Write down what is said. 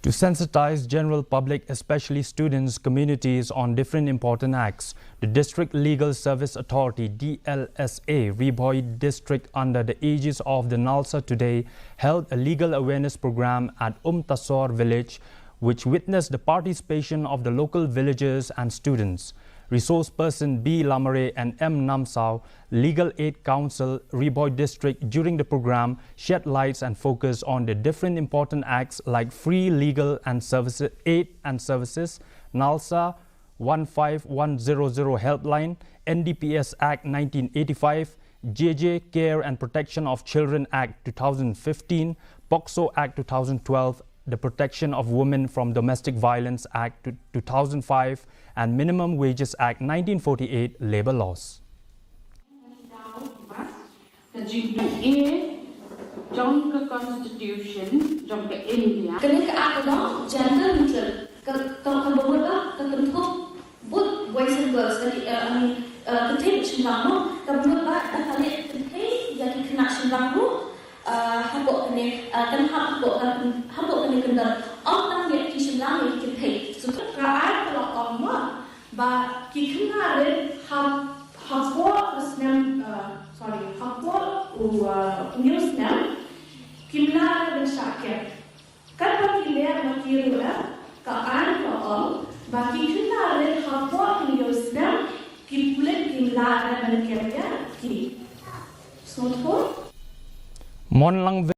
To sensitize general public, especially students, communities on different important acts, the District Legal Service Authority DLSA Riboy District under the aegis of the NALSA today held a legal awareness program at Umtasor village which witnessed the participation of the local villagers and students. Resource person B. Lamare and M. Namsao, Legal Aid Council, Riboy District during the program shed lights and focus on the different important acts like free legal and services, aid and services, NALSA 15100 Helpline, NDPS Act 1985, JJ Care and Protection of Children Act 2015, POCSO Act 2012, the Protection of Women from Domestic Violence Act 2005 and Minimum Wages Act 1948 labor laws. Trong cái constitution trong cái India cái act đó gender neutral kalau beberapa ketentu both boys and girls tadi ketik senang kalau beberapa dah kali ketik jadi kena senang habuk ni kan habuk ni kendar orang dia di senang ni ketik so kerana kalau amma ba kikna le habuk senang habuk news senang Kimla dan Syakir. Kalau kita makirula, kaan kalau bagi kita ada hafal kiosnya, kipulet kimla dan mereka ki. So,